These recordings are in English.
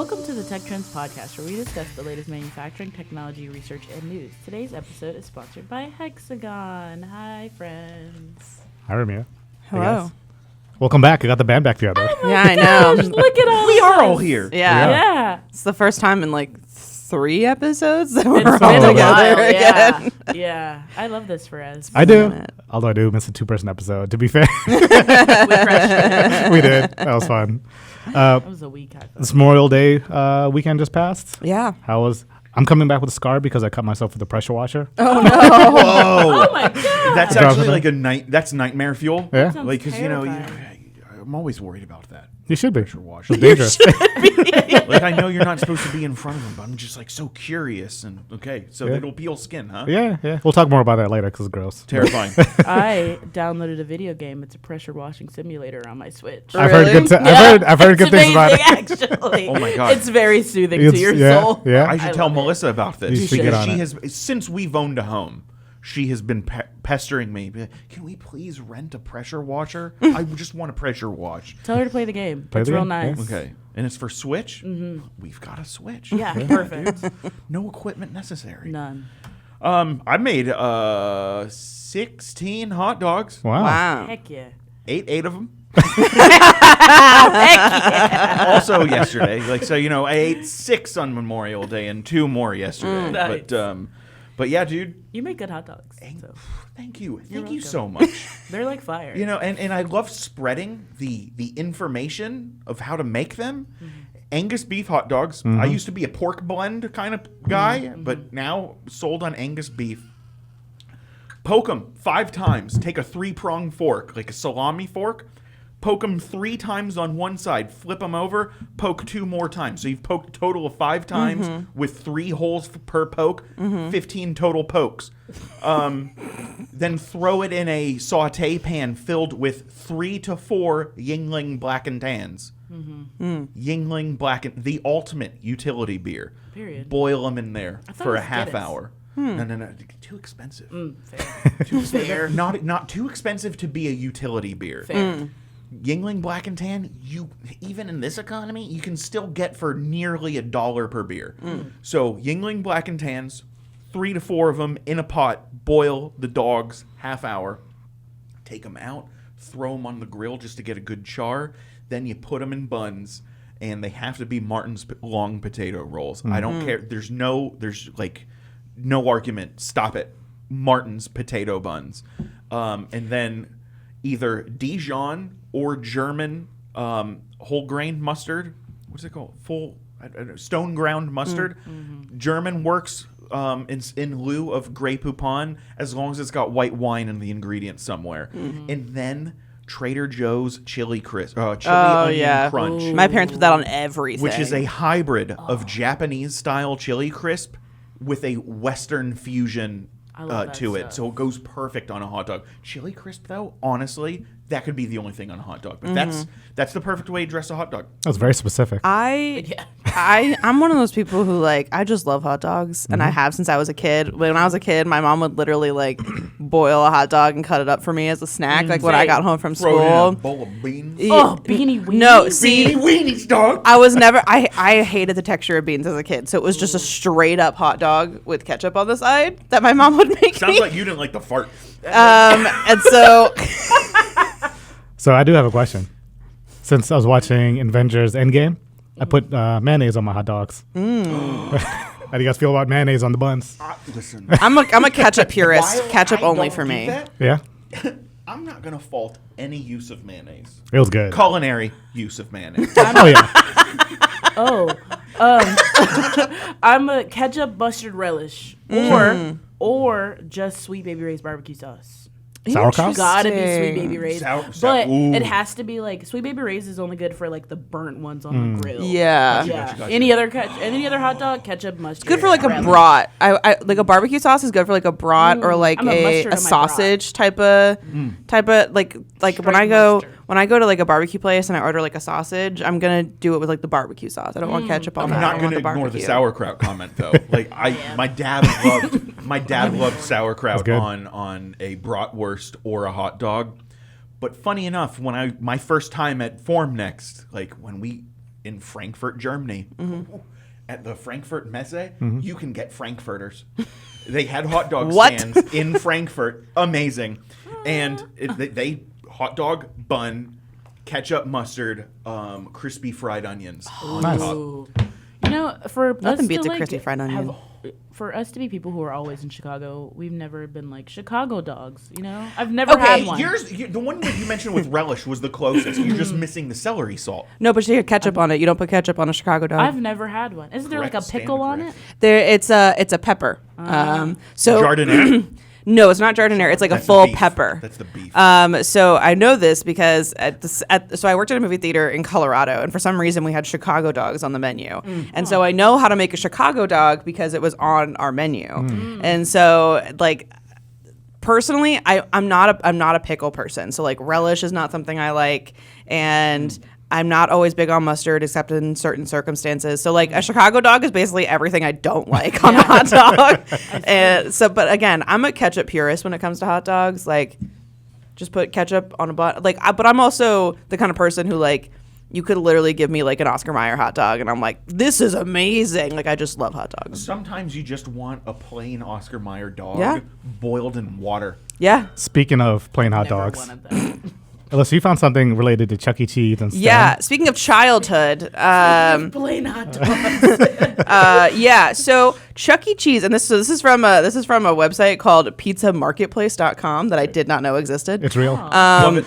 Welcome to the Tech Trends Podcast, where we discuss the latest manufacturing, technology, research, and news. Today's episode is sponsored by Hexagon. Hi, friends. Hi, Ramia. Hello. Welcome back. I got the band back together. Yeah, I know. Look at all We are all here. Yeah. It's the first time in like 3 episodes that we're It's all been a together while, again. Yeah. I love this for us. I do. Isn't it? Although I do miss a 2-person episode, to be fair. We crushed it. We did. That was fun. That was a week, I thought. This Memorial Day weekend just passed. Yeah. I'm coming back with a scar because I cut myself with a pressure washer. Oh no. Whoa. Oh, my God. That's actually like that's nightmare fuel. Yeah. Sounds Like, because, terrifying. I'm always worried about that. You should be. Pressure wash. It's dangerous. Like, I know you're not supposed to be in front of them, but I'm just like so curious. And okay, so Yeah. it'll peel skin, huh? Yeah. We'll talk more about that later because it's gross. Terrifying. I downloaded a video game. It's a pressure washing simulator on my Switch. I've heard good. Really? I've heard good things about it. Actually. Oh my God. It's very soothing It's- to your yeah, soul. yeah. I should I tell love it. Melissa about this. You should get on she it. has, since we've owned a home, she has been pestering me. Can we please rent a pressure washer? I just want a pressure wash. Tell her to play the game. Play It's the real game? nice. Okay. And it's for Switch? Mm-hmm. We've got a Switch. Yeah, perfect. No equipment necessary. None. I made 16 hot dogs. Wow. Wow. Heck yeah. Ate 8 of them. Also yesterday, I ate 6 on Memorial Day and 2 more yesterday. Nice. But yeah, dude, You make good hot dogs. So. thank you welcome. so much. They're like fire. And I love spreading the information of how to make them. Mm-hmm. Angus beef hot dogs. I used to be a pork blend kind of guy, but now sold on Angus beef. Poke them 5 times. Take a 3-prong fork, like a salami fork. Poke them 3 times on one side. Flip them over. Poke 2 more times. So you've poked a total of 5 times with 3 holes per poke. 15 total pokes. Then throw it in a saute pan filled with 3 to 4 Yingling Black and Tans. Yingling Black and the ultimate utility beer. Period. Boil them in there thought it for a was half Guinness. hour. No, too expensive. Fair. Too fair. Not too expensive to be a utility beer. Fair. Yingling Black and Tan, you even in this economy, you can still get for nearly $1 per beer. So Yingling Black and Tans, 3 to 4 of them in a pot. Boil the dogs half hour. Take them out. Throw them on the grill just to get a good char. Then you put them in buns, and they have to be Martin's long potato rolls. I don't care. There's no argument. Stop it. Martin's potato buns, and then either Dijon or German whole grain mustard. What's it called? Stone ground mustard. German works in lieu of Grey Poupon as long as it's got white wine in the ingredients somewhere. And then Trader Joe's chili crisp, onion crunch, My parents put that on everything. which is a hybrid of Japanese style chili crisp with a Western fusion I love that to it. stuff. So it goes perfect on a hot dog. Chili crisp, though, honestly, that could be the only thing on a hot dog. But that's the perfect way to dress a hot dog. That's very specific. I'm one of those people who I just love hot dogs, and I have since I was a kid. When I was a kid, my mom would literally boil a hot dog and cut it up for me as a snack, when I got home from Throw it in a school. bowl of beans. Oh, beanie weenies. No, see, Beanie weenies, dog. I was never. I hated the texture of beans as a kid, so it was just a straight up hot dog with ketchup on the side that my mom would make Sounds me. like you didn't like the fart. And so So I do have a question. Since I was watching Avengers Endgame, I put mayonnaise on my hot dogs. How do you guys feel about mayonnaise on the buns? Listen, I'm a ketchup purist. while Ketchup I only don't for do me. that, Yeah, I'm not going to fault any use of mayonnaise. it was good. Culinary use of mayonnaise. Oh yeah, I'm a ketchup mustard relish. Or just Sweet Baby Ray's barbecue sauce. sauerkraut. Gotta be Sweet Baby Ray's. But Ooh. it has to be Sweet Baby Ray's is only good for the burnt ones on the grill. Yeah. Yeah. Gotcha. Any other hot dog, ketchup, mustard. Good for a relish. brat. I like a barbecue sauce is good for a brat or I'm a mustard a on my sausage type of like when I go mustard. when I go to a barbecue place and I order a sausage, I'm gonna do it with the barbecue sauce. I don't want ketchup on I'm that. not I going want to ignore the barbecue. sauerkraut comment though. My dad loved sauerkraut good. on a bratwurst or a hot dog. But funny enough, when my first time at Form Next, when we in Frankfurt, Germany. At the Frankfurt Messe, you can get Frankfurters. They had hot dog stands in Frankfurt. Amazing. And they hot dog, bun, ketchup, mustard, crispy fried onions. Nice. Ooh. You know, for Nothing us beats to, a like, crispy fried onion. for us to be people who are always in Chicago, we've never been like Chicago dogs. You know, I've never had one. The one that you mentioned with relish was the closest. You're just missing the celery salt. No, but you get ketchup on it. You don't put ketchup on a Chicago dog. I've never had one. Isn't there like a Correct, pickle on correct. it? It's a pepper. So Jardinere. no, it's not jardinere. It's like That's a full the beef. pepper. That's the beef. So I know this because so I worked at a movie theater in Colorado, and for some reason we had Chicago dogs on the menu, and so I know how to make a Chicago dog because it was on our menu, and so like. Personally, I'm not a pickle person, so like relish is not something I like, and I'm not always big on mustard except in certain circumstances. So like a Chicago dog is basically everything I don't like on a hot dog. And so, but again, I'm a ketchup purist when it comes to hot dogs. Like, just put ketchup on a bun. Like, but I'm also the kind of person who like. You could literally give me like an Oscar Mayer hot dog, and I'm like, this is amazing. Like, I just love hot dogs. Sometimes you just want a plain Oscar Mayer dog boiled in water. Yeah. Speaking of plain hot Never dogs, wanted that. Elissa, you found something related to Chuck E. Cheese and stuff. Yeah. Speaking of childhood, Plain hot dogs. yeah. So Chuck E. Cheese, and this is from a website called PizzaMarketplace.com that I did not know existed. It's real. Love it.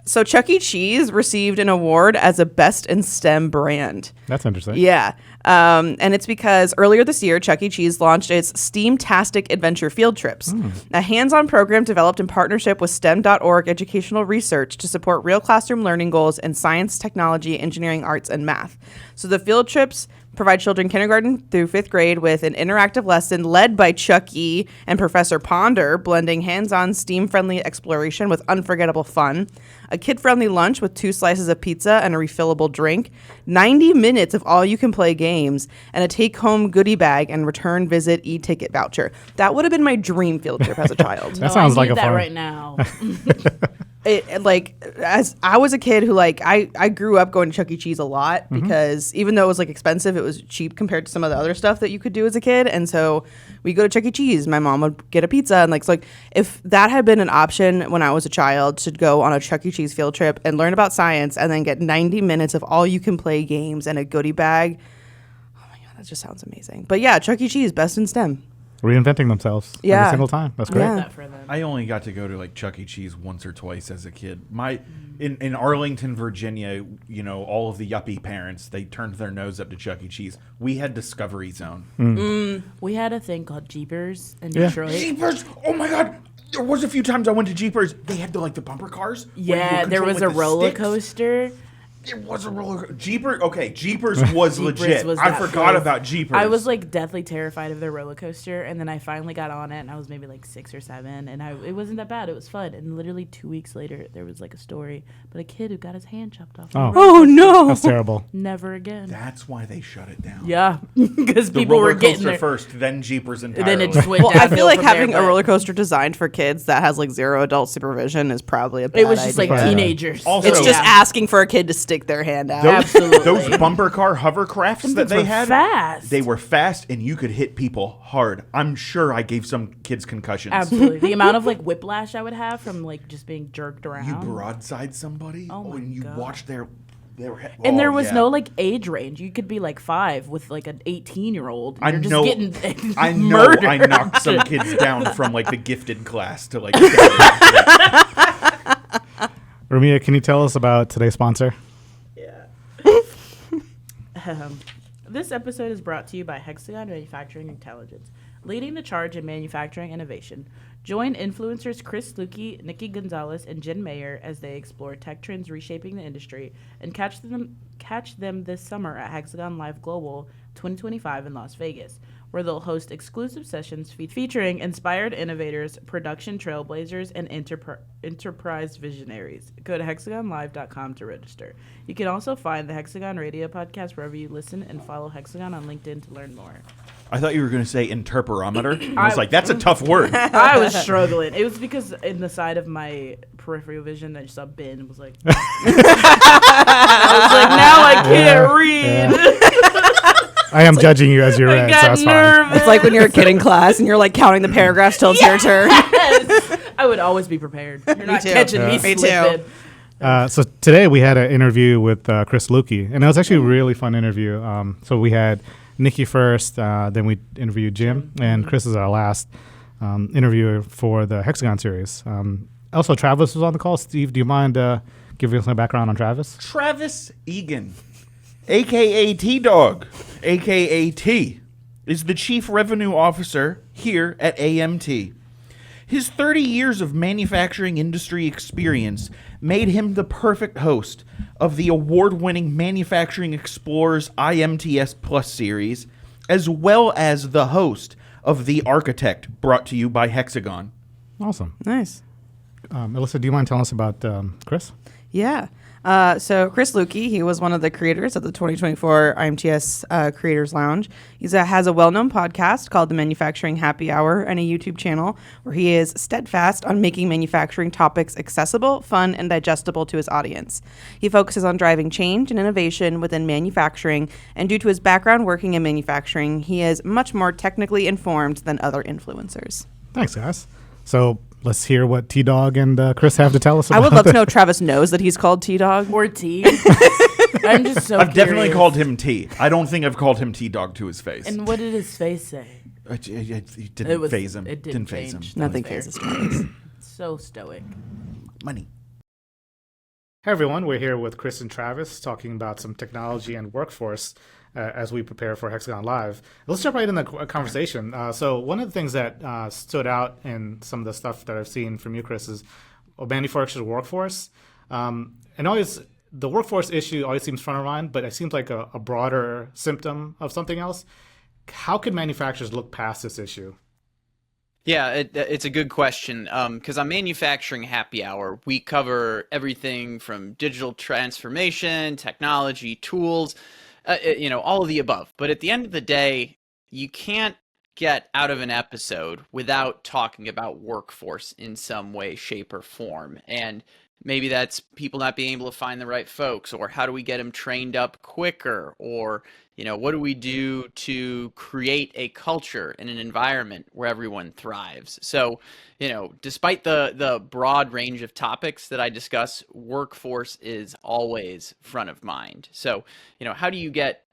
So Chuck E. Cheese received an award as a Best in STEM brand. That's interesting. Yeah. And it's because earlier this year, Chuck E. Cheese launched its STEAM-tastic adventure field trips, a hands-on program developed in partnership with STEM.org educational research to support real classroom learning goals in science, technology, engineering, arts, and math. So the field trips provide children kindergarten through 5th grade with an interactive lesson led by Chuck E. and Professor Ponder, blending hands-on STEAM-friendly exploration with unforgettable fun, a kid-friendly lunch with 2 slices of pizza and a refillable drink, 90 minutes of all-you-can-play games, and a take-home goodie bag and return visit e-ticket voucher. That would have been my dream field trip as a child. That sounds I like need a that fun. right now. Like as I was a kid who like I grew up going to Chuck E. Cheese a lot because even though it was like expensive, it was cheap compared to some of the other stuff that you could do as a kid. And so we go to Chuck E. Cheese. My mom would get a pizza, and like so like if that had been an option when I was a child to go on a Chuck E. Cheese field trip and learn about science and then get 90 minutes of all you can play games and a goodie bag. Oh my god, that just sounds amazing. But yeah, Chuck E. Cheese, best in STEM. Reinventing themselves Yeah. every single time. That's great. Yeah. That for them. I only got to go to like Chuck E. Cheese once or twice as a kid. In Arlington, Virginia, you know, all of the yuppie parents, they turned their nose up to Chuck E. Cheese. We had Discovery Zone. We had a thing called Jeepers in Yeah. Detroit. Jeepers! Oh my god! There was a few times I went to Jeepers. They had the bumper cars. where you Yeah, would there control was a with the roller sticks. coaster. It was a roller Jeepers. Okay, Jeepers was legit. was I that forgot place. about Jeepers. I was like deathly terrified of the roller coaster, and then I finally got on it, and I was maybe like 6 or 7, and it wasn't that bad. It was fun, and literally 2 weeks later, there was like a story about a kid who got his hand chopped off. Oh. Oh no. That's terrible. Never again. That's why they shut it down. Yeah, because The people roller were getting coaster there. first, then Jeepers entirely. Then it just went Well, I downhill feel like from there, having a but roller coaster designed for kids that has like 0 adult supervision is probably a bad It was just like idea. teenagers. Also- It's just Yeah. asking for a kid to stick their hand out. Absolutely. Those bumper car hovercrafts Them that things they were had, fast. they were fast, and you could hit people hard. I'm sure I gave some kids concussions. Absolutely. The amount of like whiplash I would have from like just being jerked around. You broadside somebody, Oh my and you God. watch their head. And oh, there was yeah. no like age range. You could be like 5 with like an 18-year-old. I You're just know. getting I know. murdered. I knocked some kids down from like the gifted class to like. Ramia, can you tell us about today's sponsor? This episode is brought to you by Hexagon Manufacturing Intelligence, leading the charge in manufacturing innovation. Join influencers Chris Luecke, Nikki Gonzalez, and Jen Mayer as they explore tech trends reshaping the industry, and catch them this summer at Hexagon Live Global 2025 in Las Vegas, where they'll host exclusive sessions featuring inspired innovators, production trailblazers, and enterprise visionaries. Go to hexagonlive.com to register. You can also find the Hexagon Radio podcast wherever you listen, and follow Hexagon on LinkedIn to learn more. I thought you were going to say interperometer. I was like, that's a tough word. I was struggling. It was because in the side of my peripheral vision, I just saw bin and was like, I was like, now I can't read. I am judging you as you read, so that's fine. It's like when you're a kid in class and you're like counting the paragraphs till it's your turn. Yes. I would always be prepared. You're not too. catching me Me too. slipping. So today we had an interview with Chris Luecke, and it was actually a really fun interview. So we had Nikki first, then we interviewed Jim, and Chris is our last interviewer for the Hexagon series. Also, Travis was on the call. Steve, do you mind giving us some background on Travis? Travis Egan, a.k.a. T-Dog, a.k.a. T, is the Chief Revenue Officer here at AMT. His 30 years of manufacturing industry experience made him the perfect host of the award-winning Manufacturing Explorers IMTS Plus series, as well as the host of The Architect, brought to you by Hexagon. Awesome. Nice. Elissa, do you mind telling us about Chris? Yeah. So Chris Luecke, he was one of the creators of the 2024 IMTS Creators Lounge. He has a well-known podcast called The Manufacturing Happy Hour and a YouTube channel where he is steadfast on making manufacturing topics accessible, fun, and digestible to his audience. He focuses on driving change and innovation within manufacturing, and due to his background working in manufacturing, he is much more technically informed than other influencers. Thanks, guys. So let's hear what T-Dog and Chris have to tell us about I would love to know if Travis knows that he's called T-Dog. Or T. I'm just so I've definitely curious. called him T. I don't think I've called him T-Dog to his face. And what did his face say? It didn't phase him. It didn't phase him. change. Nothing Fair. phases Travis. So stoic. Money. Hey everyone, we're here with Chris and Travis talking about some technology and workforce as we prepare for Hexagon Live. Let's jump right in the conversation. So one of the things that stood out in some of the stuff that I've seen from you, Chris, is manufacturing workforce. And always the workforce issue always seems front of mind, but it seems like a broader symptom of something else. How can manufacturers look past this issue? Yeah, it's a good question because on Manufacturing Happy Hour, we cover everything from digital transformation, technology, tools, all of the above. But at the end of the day, you can't get out of an episode without talking about workforce in some way, shape, or form. And maybe that's people not being able to find the right folks, or how do we get them trained up quicker, or what do we do to create a culture and an environment where everyone thrives? So, despite the broad range of topics that I discuss, workforce is always front of mind. So, how do you get,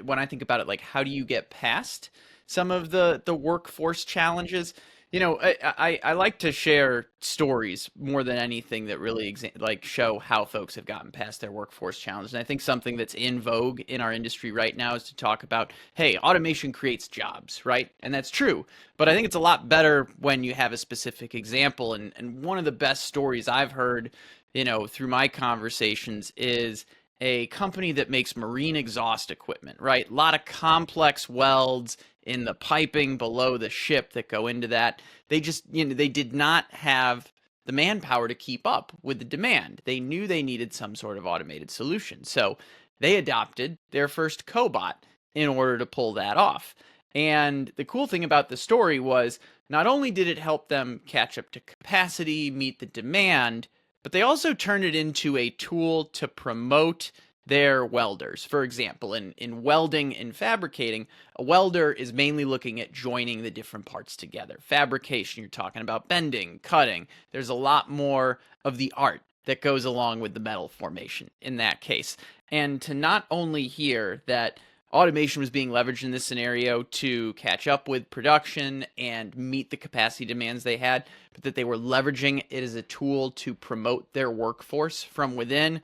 when I think about it, like how do you get past some of the workforce challenges? I like to share stories more than anything that really show how folks have gotten past their workforce challenge. And I think something that's in vogue in our industry right now is to talk about, hey, automation creates jobs, right? And that's true. But I think it's a lot better when you have a specific example. And one of the best stories I've heard, through my conversations is a company that makes marine exhaust equipment, right? A lot of complex welds in the piping below the ship that go into that. They just, they did not have the manpower to keep up with the demand. They knew they needed some sort of automated solution. So they adopted their first cobot in order to pull that off. And the cool thing about the story was not only did it help them catch up to capacity, meet the demand, but they also turned it into a tool to promote their welders. For example, in welding and fabricating, a welder is mainly looking at joining the different parts together. Fabrication, you're talking about bending, cutting. There's a lot more of the art that goes along with the metal formation in that case. And to not only hear that automation was being leveraged in this scenario to catch up with production and meet the capacity demands they had, but that they were leveraging it as a tool to promote their workforce from within.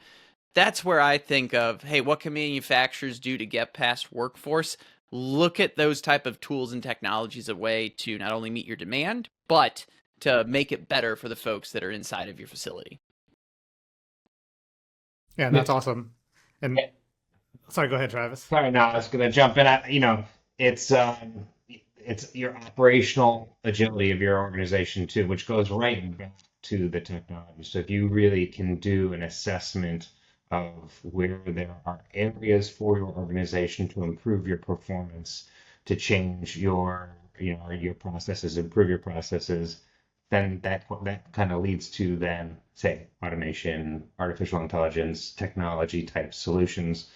That's where I think of, hey, what can manufacturers do to get past workforce? Look at those type of tools and technologies a way to not only meet your demand, but to make it better for the folks that are inside of your facility. Yeah, that's awesome. And sorry, go ahead, Travis. Sorry, no, I was going to jump in. It's your operational agility of your organization too, which goes right back to the technology. So if you really can do an assessment of where there are areas for your organization to improve your performance, to change your processes, improve your processes, then that kind of leads to then say automation, artificial intelligence, technology type solutions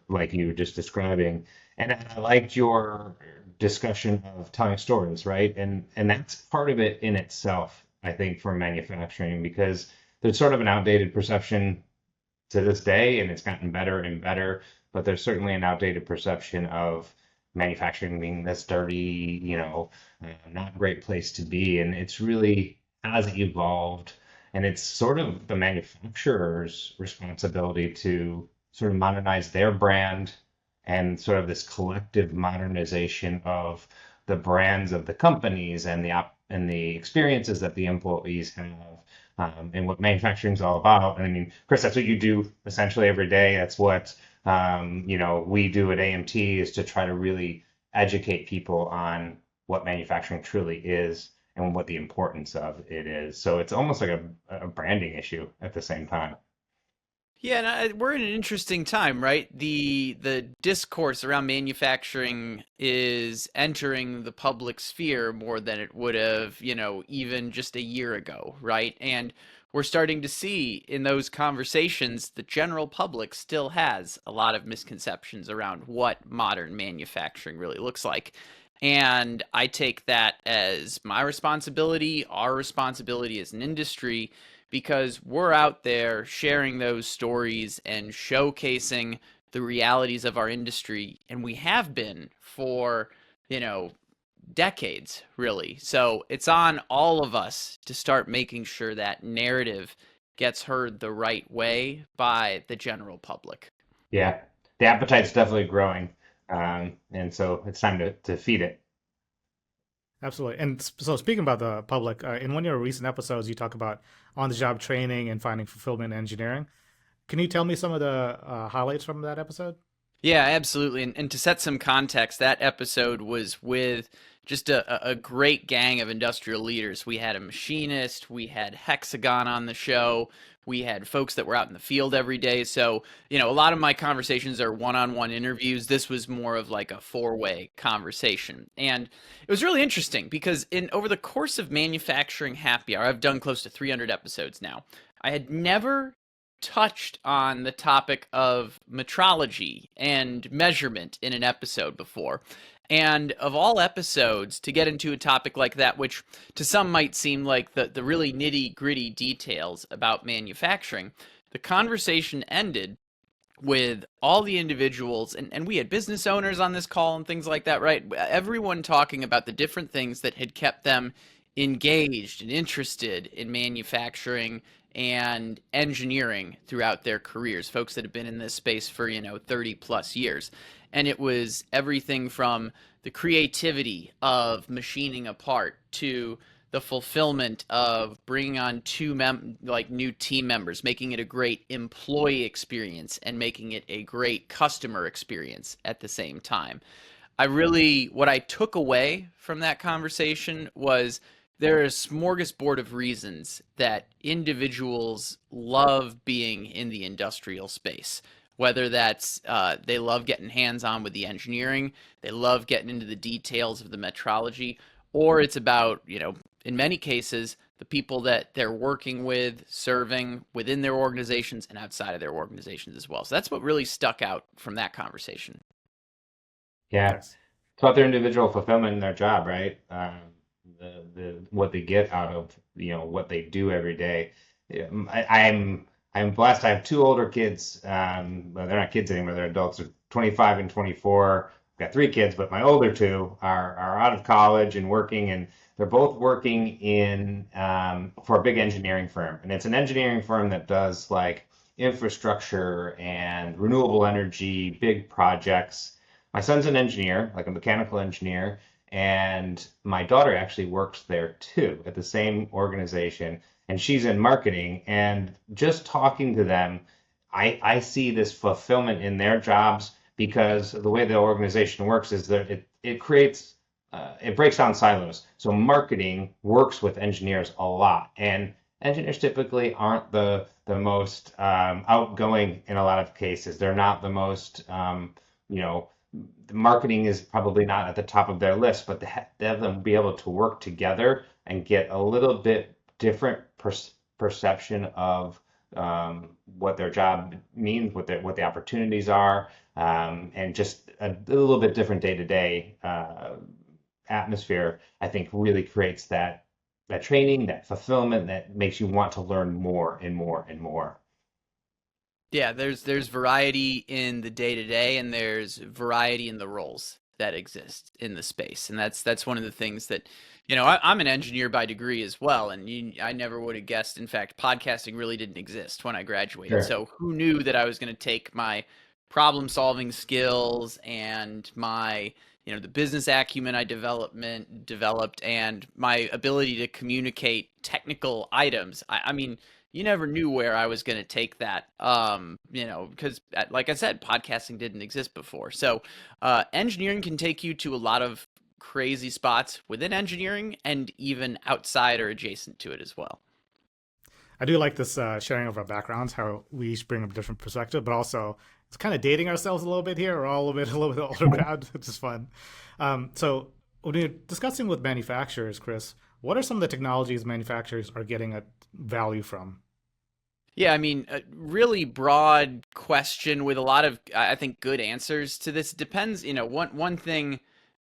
like you were just describing. And I liked your discussion of telling stories, right? And that's part of it in itself, I think, for manufacturing, because there's sort of an outdated perception to this day, and it's gotten better and better, but there's certainly an outdated perception of manufacturing being this dirty, not great place to be. And it's really has evolved, and it's sort of the manufacturer's responsibility to sort of modernize their brand and sort of this collective modernization of the brands of the companies and the experiences that the employees have, and what manufacturing is all about. And I mean, Chris, that's what you do essentially every day. That's what we do at AMT, is to try to really educate people on what manufacturing truly is and what the importance of it is. So it's almost like a branding issue at the same time. Yeah, and we're in an interesting time, right? The discourse around manufacturing is entering the public sphere more than it would have, even just a year ago, right? And we're starting to see in those conversations the general public still has a lot of misconceptions around what modern manufacturing really looks like. And I take that as my responsibility, our responsibility as an industry, because we're out there sharing those stories and showcasing the realities of our industry, and we have been for, decades, really. So it's on all of us to start making sure that narrative gets heard the right way by the general public. Yeah, the appetite's definitely growing, and so it's time to feed it. Absolutely. And so, speaking about the public, in one of your recent episodes, you talk about on-the-job training and finding fulfillment in engineering. Can you tell me some of the highlights from that episode? Yeah, absolutely. And to set some context, that episode was with just a great gang of industrial leaders. We had a machinist, we had Hexagon on the show, we had folks that were out in the field every day. So, a lot of my conversations are one-on-one interviews. This was more of like a four-way conversation. And it was really interesting because over the course of Manufacturing Happy Hour, I've done close to 300 episodes now. I had never touched on the topic of metrology and measurement in an episode before. And of all episodes, to get into a topic like that, which to some might seem like the really nitty-gritty details about manufacturing, the conversation ended with all the individuals, and we had business owners on this call and things like that, right? Everyone talking about the different things that had kept them engaged and interested in manufacturing and engineering throughout their careers, folks that have been in this space for 30 plus years. And it was everything from the creativity of machining a part to the fulfillment of bringing on new team members, making it a great employee experience and making it a great customer experience at the same time. What I took away from that conversation was there is a smorgasbord of reasons that individuals love being in the industrial space. Whether that's they love getting hands-on with the engineering, they love getting into the details of the metrology, or it's about, in many cases, the people that they're working with, serving within their organizations and outside of their organizations as well. So that's what really stuck out from that conversation. Yeah, Nice. it's about their individual fulfillment in their job, right? The what they get out of what they do every day. Yeah, I'm blessed. I have two older kids. Well, they're not kids anymore; they're adults. They're 25 and 24. I've got three kids, but my older two are out of college and working, and they're both working in for a big engineering firm, and it's an engineering firm that does like infrastructure and renewable energy, big projects. My son's an engineer, like a mechanical engineer, and my daughter actually works there too at the same organization, and she's in marketing. And just talking to them, I see this fulfillment in their jobs because the way the organization works is that it creates it breaks down silos. So marketing works with engineers a lot, and engineers typically aren't the most outgoing in a lot of cases. They're not the most the marketing is probably not at the top of their list, but to have them be able to work together and get a little bit different perception of what their job means, what the opportunities are, and just a little bit different day to day atmosphere, I think really creates that training, that fulfillment that makes you want to learn more and more and more. Yeah, there's variety in the day to day, and there's variety in the roles that exist in the space, and that's one of the things that, I'm an engineer by degree as well, and I never would have guessed. In fact, podcasting really didn't exist when I graduated. Sure. So who knew that I was going to take my problem solving skills and my the business acumen I developed and my ability to communicate technical items. I mean, you never knew where I was going to take that, because like I said, podcasting didn't exist before. So engineering can take you to a lot of crazy spots within engineering and even outside or adjacent to it as well. I do like this sharing of our backgrounds, how we each bring a different perspective, but also it's kind of dating ourselves a little bit here. We're all a little bit older crowd, which is fun. So when you're discussing with manufacturers, Chris, what are some of the technologies manufacturers are getting a value from? Yeah, I mean, a really broad question with a lot of, I think, good answers to this. It depends, one thing,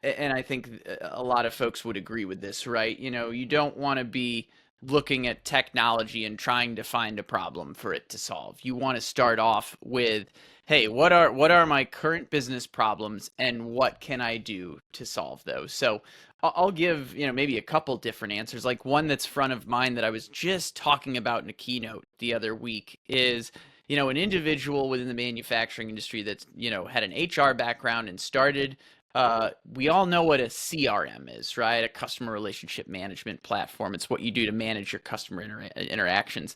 and I think a lot of folks would agree with this, right? You don't want to be looking at technology and trying to find a problem for it to solve. You want to start off with, hey, what are my current business problems and what can I do to solve those? So I'll give, maybe a couple different answers. Like one that's front of mind that I was just talking about in a keynote the other week is, an individual within the manufacturing industry that's, had an HR background and started, we all know what a CRM is, right? A customer relationship management platform. It's what you do to manage your customer interactions.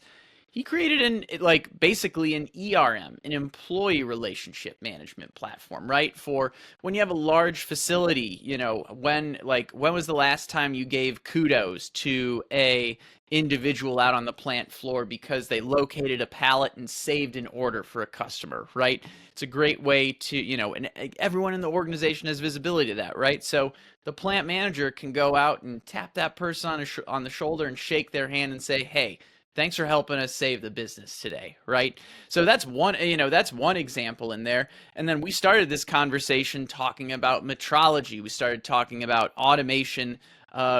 He created basically an ERM, an employee relationship management platform, right? For when you have a large facility, when was the last time you gave kudos to a individual out on the plant floor because they located a pallet and saved an order for a customer, right? It's a great way to, and everyone in the organization has visibility to that, right? So the plant manager can go out and tap that person on the shoulder and shake their hand and say, hey, thanks for helping us save the business today, right? So that's one example in there. And then we started this conversation talking about metrology. We started talking about automation,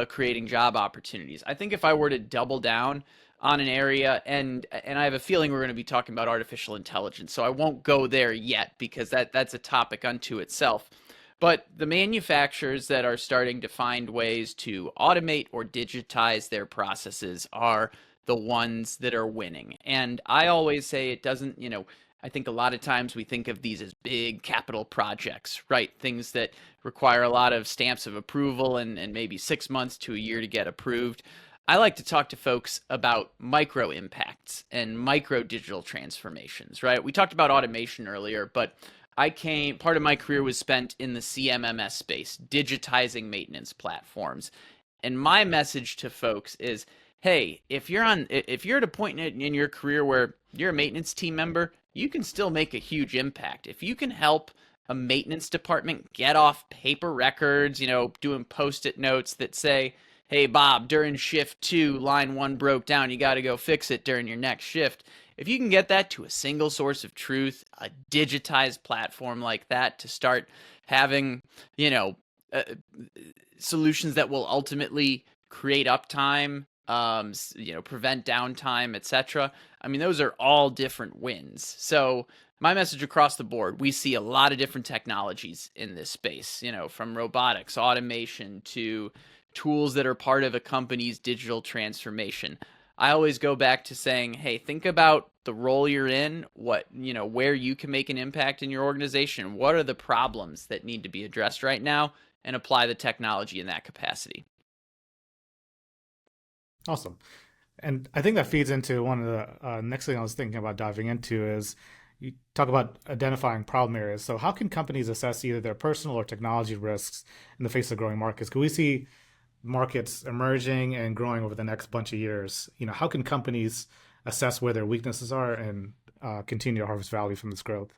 creating job opportunities. I think if I were to double down on an area, and I have a feeling we're going to be talking about artificial intelligence, so I won't go there yet because that's a topic unto itself. But the manufacturers that are starting to find ways to automate or digitize their processes are the ones that are winning. And I always say it doesn't, I think a lot of times we think of these as big capital projects, right? Things that require a lot of stamps of approval and maybe 6 months to a year to get approved. I like to talk to folks about micro impacts and micro digital transformations, right? We talked about automation earlier, but part of my career was spent in the CMMS space, digitizing maintenance platforms. And my message to folks is, hey, if you're at a point in your career where you're a maintenance team member, you can still make a huge impact. If you can help a maintenance department get off paper records, doing post-it notes that say, hey, Bob, during shift 2, line 1 broke down, you got to go fix it during your next shift. If you can get that to a single source of truth, a digitized platform like that to start having, solutions that will ultimately create uptime, prevent downtime, etc. I mean, those are all different wins. So my message across the board, we see a lot of different technologies in this space, from robotics, automation, to tools that are part of a company's digital transformation. I always go back to saying, hey, think about the role you're in, where you can make an impact in your organization. What are the problems that need to be addressed right now, and apply the technology in that capacity. Awesome. And I think that feeds into one of the next thing I was thinking about diving into is you talk about identifying problem areas. So how can companies assess either their personal or technology risks in the face of growing markets? Could we see markets emerging and growing over the next bunch of years? How can companies assess where their weaknesses are and continue to harvest value from this growth?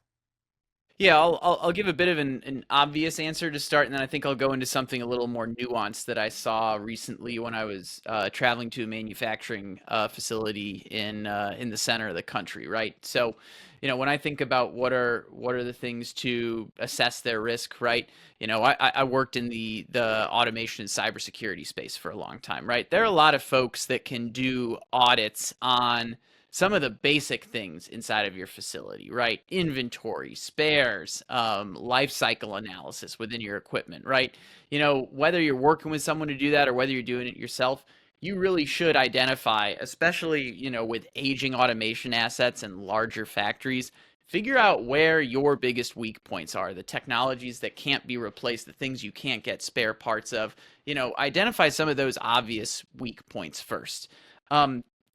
Yeah, I'll give a bit of an obvious answer to start, and then I think I'll go into something a little more nuanced that I saw recently when I was traveling to a manufacturing facility in the center of the country, right? So, when I think about what are the things to assess their risk, right? I worked in the automation and cybersecurity space for a long time, right? There are a lot of folks that can do audits on some of the basic things inside of your facility, right? Inventory, spares, life cycle analysis within your equipment, right? Whether you're working with someone to do that or whether you're doing it yourself, you really should identify, especially, with aging automation assets and larger factories, figure out where your biggest weak points are, the technologies that can't be replaced, the things you can't get spare parts of. Identify some of those obvious weak points first.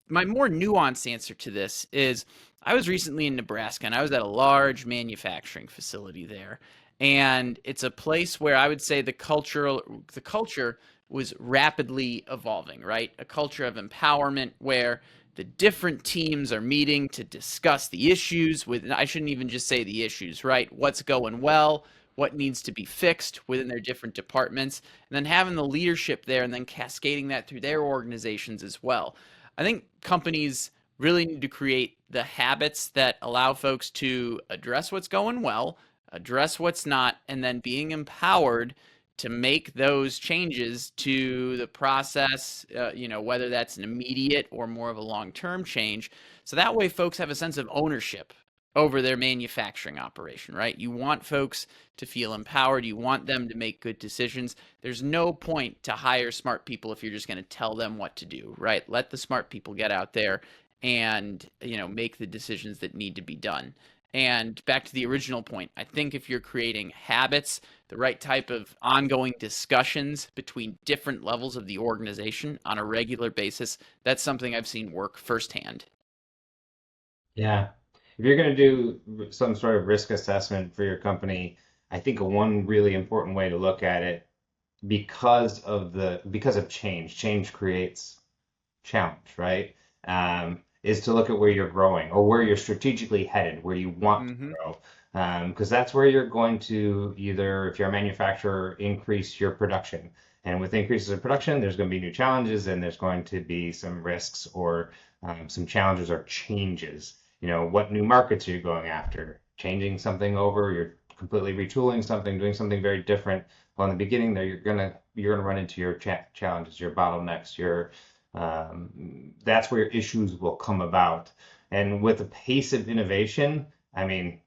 My more nuanced answer to this is I was recently in Nebraska and I was at a large manufacturing facility there. And it's a place where I would say the culture was rapidly evolving, right? A culture of empowerment where the different teams are meeting to discuss the issues with, I shouldn't even just say the issues, right? What's going well, what needs to be fixed within their different departments, and then having the leadership there and then cascading that through their organizations as well. I think companies really need to create the habits that allow folks to address what's going well, address what's not, and then being empowered to make those changes to the process, whether that's an immediate or more of a long-term change. So that way folks have a sense of ownership over their manufacturing operation, right? You want folks to feel empowered. You want them to make good decisions. There's no point to hire smart people if you're just going to tell them what to do, right? Let the smart people get out there and, make the decisions that need to be done. And back to the original point, I think if you're creating habits, the right type of ongoing discussions between different levels of the organization on a regular basis, that's something I've seen work firsthand. Yeah. If you're going to do some sort of risk assessment for your company, I think one really important way to look at it, because of change creates challenge, right? Is to look at where you're growing or where you're strategically headed, where you want to grow. Because that's where you're going to either, if you're a manufacturer, increase your production. And with increases in production, there's going to be new challenges and there's going to be some risks or some challenges or changes. What new markets are you going after? Changing something over, you're completely retooling something, doing something very different. Well, in the beginning there, you're gonna run into your challenges, your bottlenecks, that's where issues will come about. And with the pace of innovation, I mean,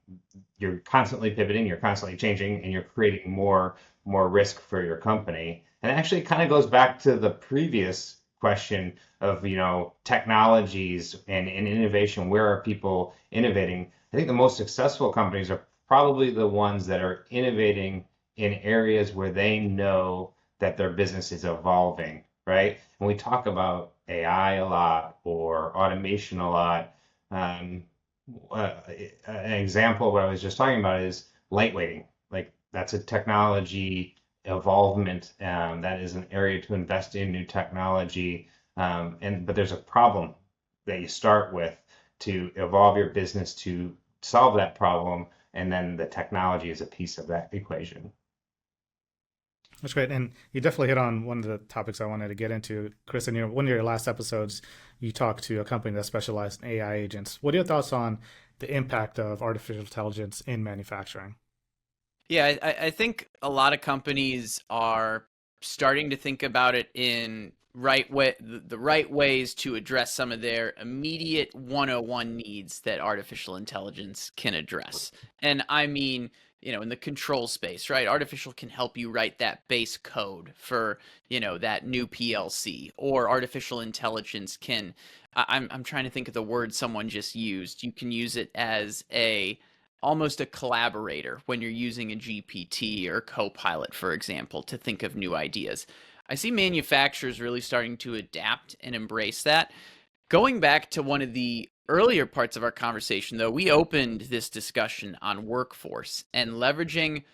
you're constantly pivoting, you're constantly changing, and you're creating more risk for your company. And actually, it kind of goes back to the previous question of technologies and innovation. Where are people innovating? I think the most successful companies are probably the ones that are innovating in areas where they know that their business is evolving, right? When we talk about AI a lot or automation a lot, an example of what I was just talking about is lightweighting. Like that's a technology evolvement. That is an area to invest in new technology. But there's a problem that you start with to evolve your business to solve that problem, and then the technology is a piece of that equation. That's great. And you definitely hit on one of the topics I wanted to get into. Chris, in one of your last episodes, you talked to a company that specialized in AI agents. What are your thoughts on the impact of artificial intelligence in manufacturing? Yeah, I think a lot of companies are starting to think about it in the right ways to address some of their immediate 101 needs that artificial intelligence can address. And I mean, in the control space, right? Artificial can help you write that base code for, that new PLC, or artificial intelligence can, I'm trying to think of the word someone just used. You can use it as almost a collaborator when you're using a GPT or Copilot, for example, to think of new ideas. I see manufacturers really starting to adapt and embrace that. Going back to one of the earlier parts of our conversation, though, we opened this discussion on workforce and leveraging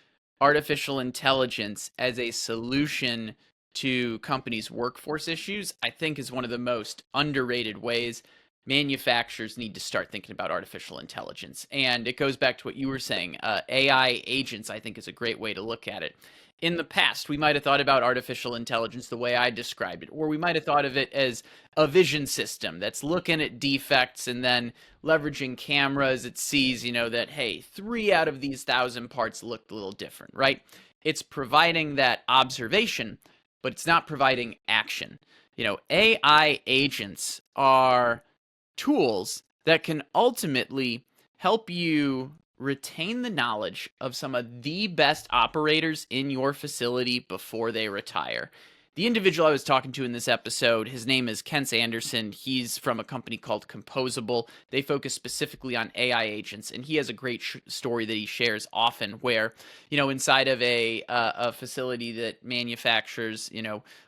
artificial intelligence as a solution to companies' workforce issues, I think is one of the most underrated ways manufacturers need to start thinking about artificial intelligence. And it goes back to what you were saying. AI agents, I think, is a great way to look at it. In the past, we might have thought about artificial intelligence the way I described it, or we might have thought of it as a vision system that's looking at defects and then leveraging cameras. It sees, that, hey, 3 out of these 1,000 parts looked a little different, right? It's providing that observation, but it's not providing action. AI agents are tools that can ultimately help you retain the knowledge of some of the best operators in your facility before they retire. The individual I was talking to in this episode, his name is Kent Anderson. He's from a company called Composable. They focus specifically on AI agents, and he has a great story that he shares often where, inside of a facility that manufactures,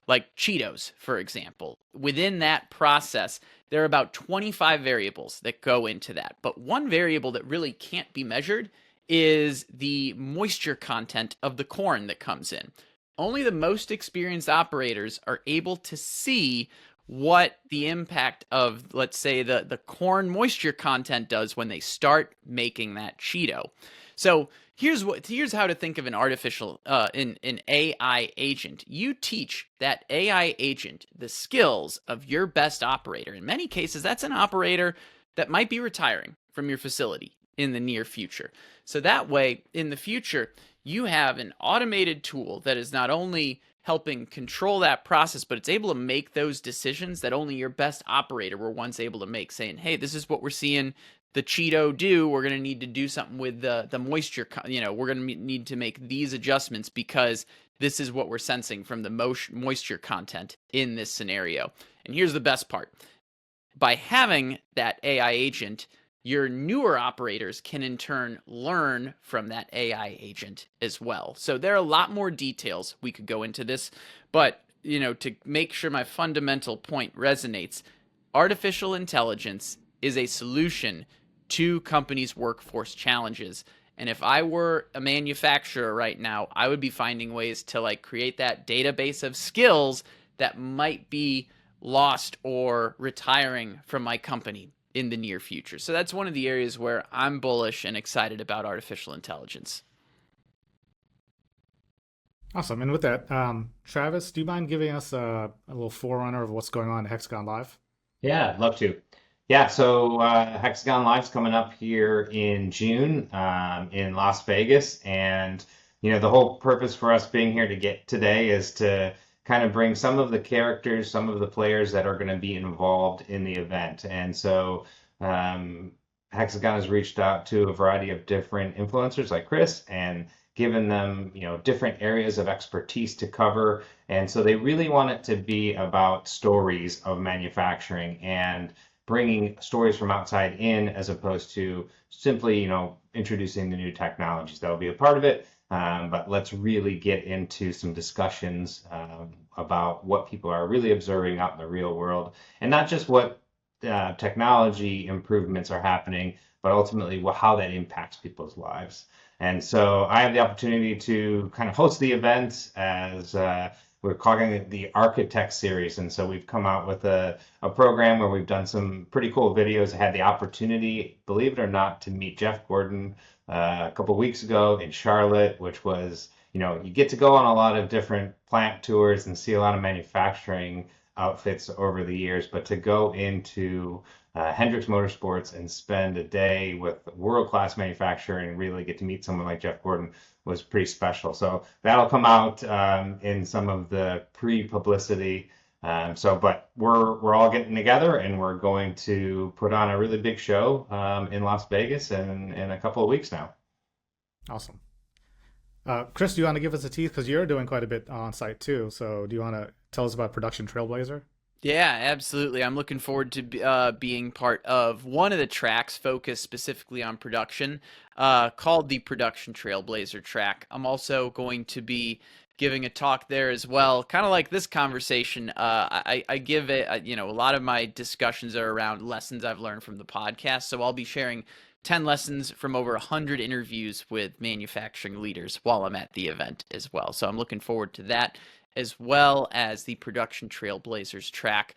like Cheetos, for example, within that process, there are about 25 variables that go into that. But one variable that really can't be measured is the moisture content of the corn that comes in. Only the most experienced operators are able to see what the impact of, let's say, the corn moisture content does when they start making that Cheeto. So here's how to think of an an AI agent. You teach that AI agent the skills of your best operator. In many cases, that's an operator that might be retiring from your facility in the near future. So that way, in the future, you have an automated tool that is not only helping control that process, but it's able to make those decisions that only your best operator were once able to make, saying, hey, this is what we're seeing the Cheeto do. We're going to need to do something with the moisture. We're going to need to make these adjustments because this is what we're sensing from the moisture content in this scenario. And here's the best part. By having that AI agent, your newer operators can in turn learn from that AI agent as well. So there are a lot more details we could go into this, but to make sure my fundamental point resonates, artificial intelligence is a solution to companies' workforce challenges. And if I were a manufacturer right now, I would be finding ways to create that database of skills that might be lost or retiring from my company in the near future. So that's one of the areas where I'm bullish and excited about artificial intelligence. Awesome. And with that, Travis, do you mind giving us a little forerunner of what's going on at Hexagon Live? Yeah, I'd love to. Yeah, so Hexagon Live's coming up here in June in Las Vegas. And, the whole purpose for us being here today is to kind of bring some of the characters, some of the players that are going to be involved in the event. And so Hexagon has reached out to a variety of different influencers like Chris and given them, different areas of expertise to cover. And so they really want it to be about stories of manufacturing and bringing stories from outside in as opposed to simply, introducing the new technologies. That'll be a part of it. But let's really get into some discussions about what people are really observing out in the real world, and not just what technology improvements are happening, but ultimately how that impacts people's lives. And so I have the opportunity to kind of host the event as we're calling it the Architect Series. And so we've come out with a program where we've done some pretty cool videos. I had the opportunity, believe it or not, to meet Jeff Gordon a couple of weeks ago in Charlotte, which was, you get to go on a lot of different plant tours and see a lot of manufacturing outfits over the years, but to go into Hendrix Motorsports and spend a day with world-class manufacturing and really get to meet someone like Jeff Gordon was pretty special. So that'll come out in some of the pre-publicity. But we're all getting together and we're going to put on a really big show in Las Vegas in a couple of weeks now. Awesome. Chris, do you want to give us a tease? Because you're doing quite a bit on site too. So do you want to tell us about Production Trailblazer? Yeah, absolutely. I'm looking forward to being part of one of the tracks focused specifically on production, called the Production Trailblazer track. I'm also going to be giving a talk there as well, kind of like this conversation. I give it, a lot of my discussions are around lessons I've learned from the podcast. So I'll be sharing 10 lessons from over 100 interviews with manufacturing leaders while I'm at the event as well. So I'm looking forward to that, as well as the Production Trailblazers track.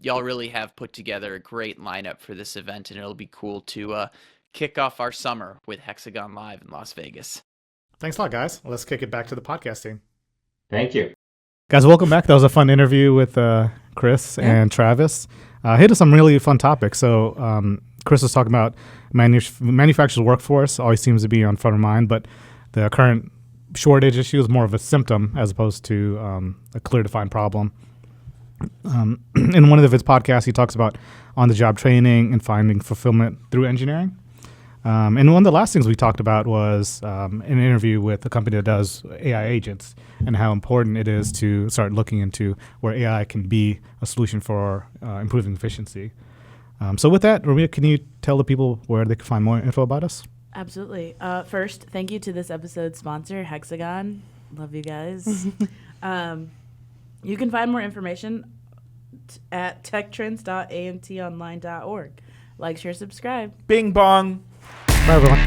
y'all really have put together a great lineup for this event, and it'll be cool to kick off our summer with Hexagon Live in Las Vegas. Thanks a lot, guys. Let's kick it back to the podcast team. Thank you. Guys, welcome back. That was a fun interview with Chris and Travis. Hit us some really fun topics. So Chris was talking about manufacturer's workforce always seems to be on front of mind, but the current shortage issue is more of a symptom as opposed to a clear defined problem. In one of his podcasts, he talks about on-the-job training and finding fulfillment through engineering. And one of the last things we talked about was an interview with a company that does AI agents and how important it is to start looking into where AI can be a solution for improving efficiency. So with that, Romeo, can you tell the people where they can find more info about us? Absolutely. First, thank you to this episode's sponsor, Hexagon. Love you guys. You can find more information at techtrends.amtonline.org. Like, share, subscribe. Bing bong. Bye, everyone.